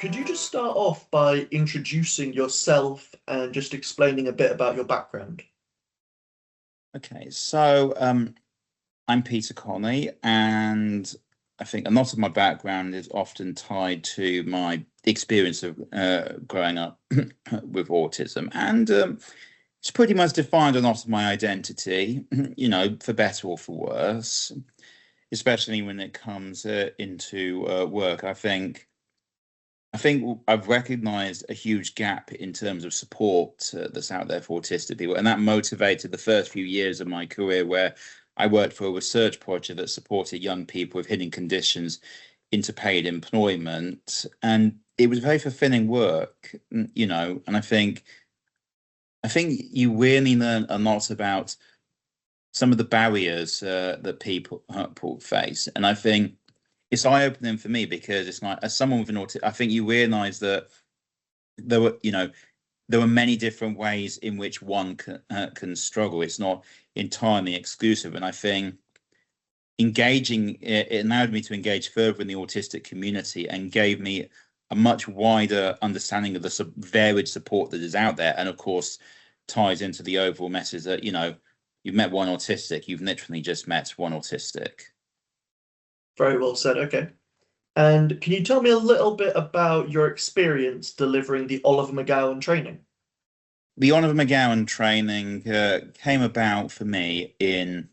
could you just start off by introducing yourself and just explaining a bit about your background? Okay, so I'm Peter Colley, and I think a lot of my background is often tied to my experience of growing up with autism, and it's pretty much defined a lot of my identity, for better or for worse, especially when it comes into work. I think I've recognised a huge gap in terms of support that's out there for autistic people, and that motivated the first few years of my career, where I worked for a research project that supported young people with hidden conditions into paid employment, and it was very fulfilling work, And I think you really learn a lot about some of the barriers that people face, and I think it's eye-opening for me because it's like, as someone with an autism, I think you realise that there were many different ways in which one can struggle. It's not entirely exclusive, and I think engaging it allowed me to engage further in the autistic community and gave me a much wider understanding of the varied support that is out there, and of course ties into the overall message that you've met one autistic, you've literally just met one autistic. Very well said. Okay. And can you tell me a little bit about your experience delivering the Oliver McGowan training? The Oliver McGowan training came about for me in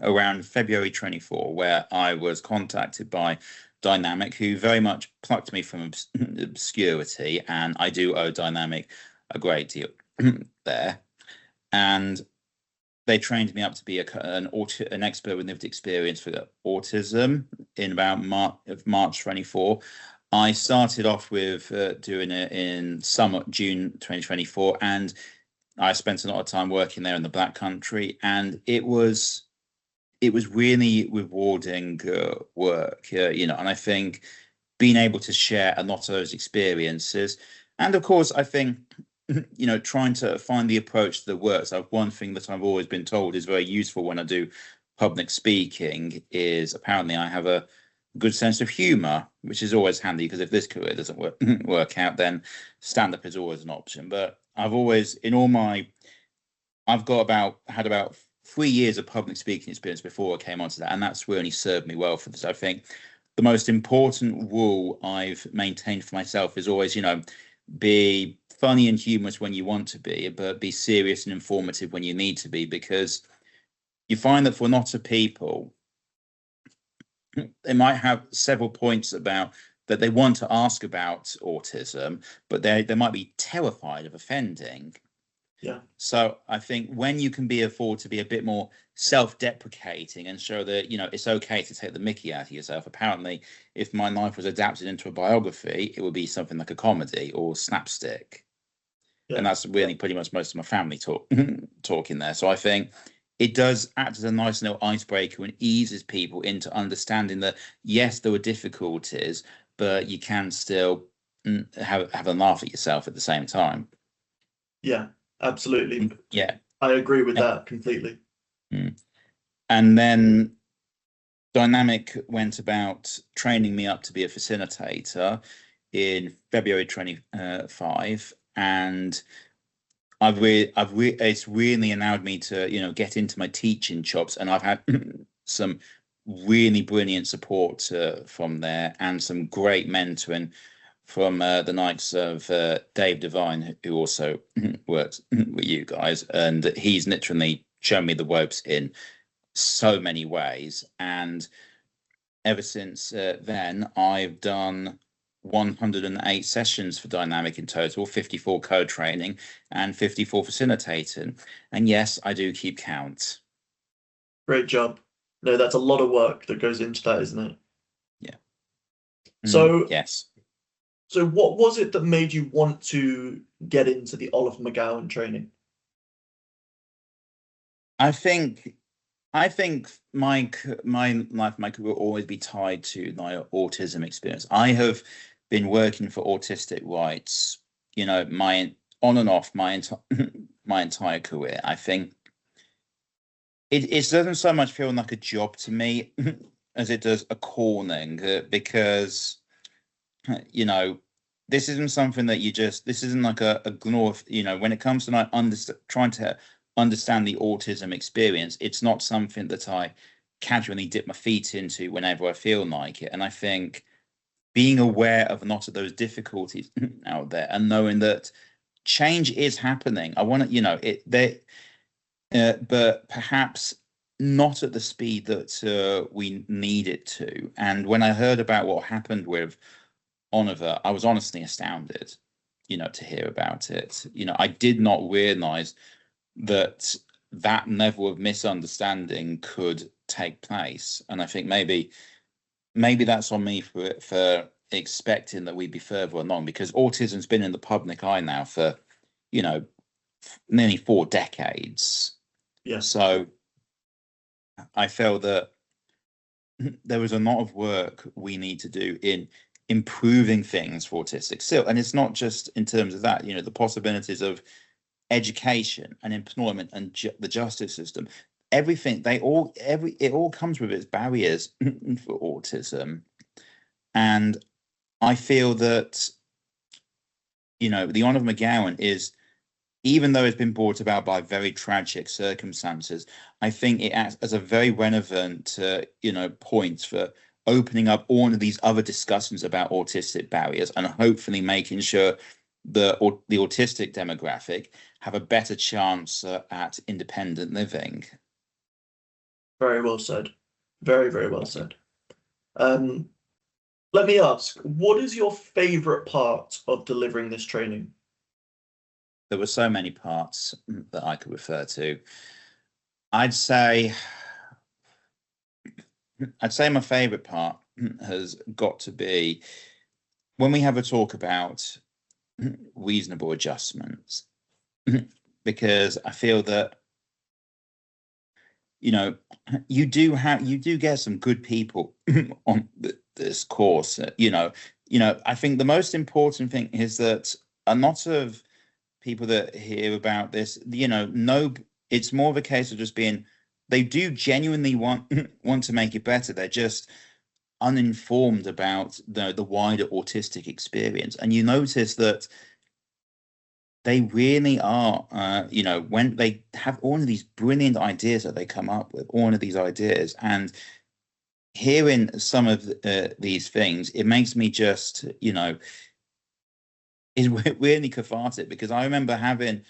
around February 24, where I was contacted by Dynamic, who very much plucked me from obscurity, and I do owe Dynamic a great deal there. And they trained me up to be an expert with lived experience for autism in about March 24. I started off with doing it in June 2024, and I spent a lot of time working there in the Black Country, and it was really rewarding work, and I think being able to share a lot of those experiences, and of course, I think trying to find the approach that works. One thing that I've always been told is very useful when I do public speaking is apparently I have a good sense of humor, which is always handy, because if this career doesn't work out, then stand-up is always an option. But I've always, I've had about 3 years of public speaking experience before I came onto that, and that's really served me well for this. I think the most important rule I've maintained for myself is always, be funny and humorous when you want to be, but be serious and informative when you need to be, because you find that for a lot of people, they might have several points about that they want to ask about autism, but they might be terrified of offending. Yeah. So I think when you can afford to be a bit more self-deprecating and show that, it's okay to take the mickey out of yourself. Apparently, if my life was adapted into a biography, it would be something like a comedy or slapstick. Yeah. And that's really pretty much most of my family talking there. So I think it does act as a nice little icebreaker and eases people into understanding that, yes, there were difficulties, but you can still have a laugh at yourself at the same time. Yeah, absolutely. Yeah. I agree with that completely. And then Dynamic went about training me up to be a facilitator in February 25, and it's really allowed me to get into my teaching chops, and I've had some really brilliant support from there, and some great mentoring from the likes of Dave Devine, who also works with you guys, and he's literally shown me the ropes in so many ways. And ever since then, I've done 108 sessions for Dynamic in total, 54 co-training and 54 facilitating. And yes, I do keep count. Great job. No, that's a lot of work that goes into that, isn't it? Yeah. So yes. So what was it that made you want to get into the Oliver McGowan training? I think my life, my career will always be tied to my autism experience. I have been working for autistic rights, my on and off my entire career. I think it doesn't so much feel like a job to me as it does a calling, because this isn't something that this isn't like a gnaw, when it comes to like trying to understand the autism experience, it's not something that I casually dip my feet into whenever I feel like it. And I think being aware of a lot of those difficulties out there and knowing that change is happening. I want to, but perhaps not at the speed that we need it to. And when I heard about what happened with Oliver, I was honestly astounded, to hear about it. I did not realize that that level of misunderstanding could take place. And I think maybe that's on me for expecting that we'd be further along, because autism's been in the public eye now for, nearly 4 decades. Yeah. So I felt that there was a lot of work we need to do in improving things for autistic still. And it's not just in terms of that, the possibilities of education and employment and the justice system, everything, it all comes with its barriers for autism. And I feel that, the Oliver McGowan is, even though it's been brought about by very tragic circumstances, I think it acts as a very relevant, point for opening up all of these other discussions about autistic barriers and hopefully making sure the autistic demographic have a better chance at independent living. Very well said. Very, very well said. Let me ask, what is your favorite part of delivering this training? There were so many parts that I could refer to. I'd say my favorite part has got to be when we have a talk about reasonable adjustments, because I feel that you do get some good people on this course. I think the most important thing is that a lot of people that hear about this, know it's more of a case of just being, they do genuinely want to make it better. They're just uninformed about the wider autistic experience. And you notice that they really are, when they have all of these brilliant ideas that they come up with, all of these ideas, and hearing some of these things, it makes me just, is really cathartic, because I remember having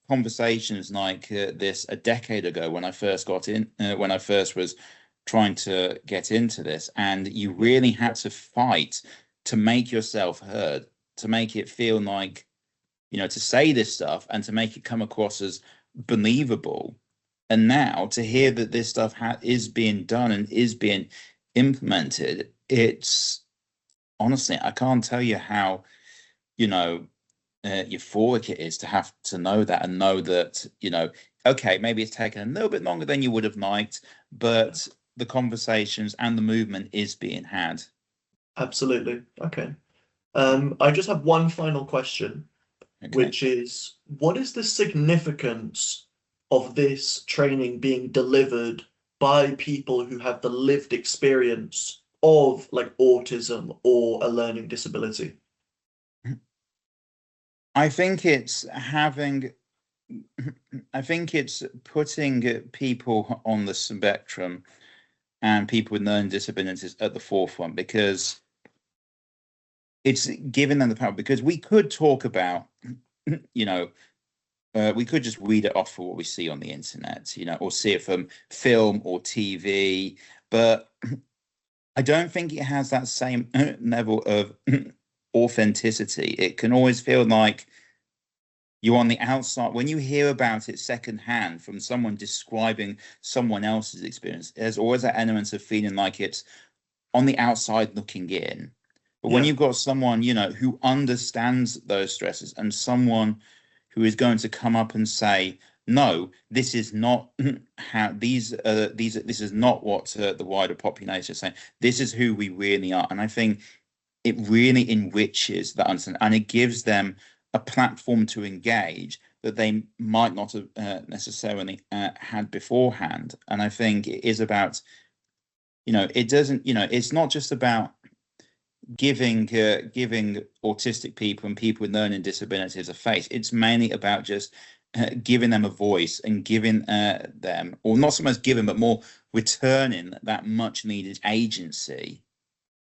conversations like this a decade ago when I first was trying to get into this, and you really had to fight to make yourself heard, to make it feel like, to say this stuff and to make it come across as believable. And now to hear that this stuff is being done and is being implemented, it's honestly, I can't tell you how, euphoric it is to have to know that, and know that, okay, maybe it's taken a little bit longer than you would have liked, but the conversations and the movement is being had. Absolutely. Okay. I just have one final question, Okay. which is, what is the significance of this training being delivered by people who have the lived experience of like autism or a learning disability? I think it's putting people on the spectrum and people with learning disabilities at the forefront, because it's giving them the power. Because we could talk about, we could just read it off for what we see on the internet, or see it from film or TV, but I don't think it has that same level of authenticity. It can always feel like you're on the outside. When you hear about it secondhand from someone describing someone else's experience, there's always that element of feeling like it's on the outside looking in. But when you've got someone, who understands those stresses, and someone who is going to come up and say, no, this is not how this is not what the wider population is saying. This is who we really are. And I think it really enriches that understanding, and it gives them a platform to engage that they might not have necessarily had beforehand. And I think it is about, it doesn't, it's not just about, giving autistic people and people with learning disabilities a face. It's mainly about just giving them a voice and giving them, or not so much giving, but more returning that much needed agency.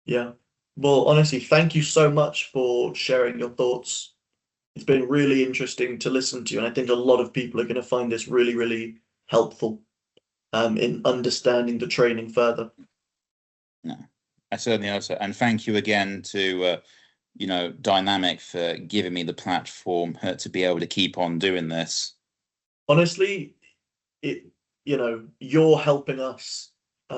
Yeah. Well, honestly, thank you so much for sharing your thoughts. It's been really interesting to listen to you, and I think a lot of people are going to find this really, really helpful in understanding the training further. No, I certainly hope so. And thank you again to Dynamic for giving me the platform to be able to keep on doing this. Honestly, you're helping us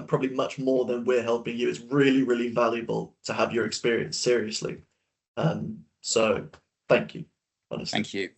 probably much more than we're helping you. It's really, really valuable to have your experience seriously. So thank you, honestly. Thank you.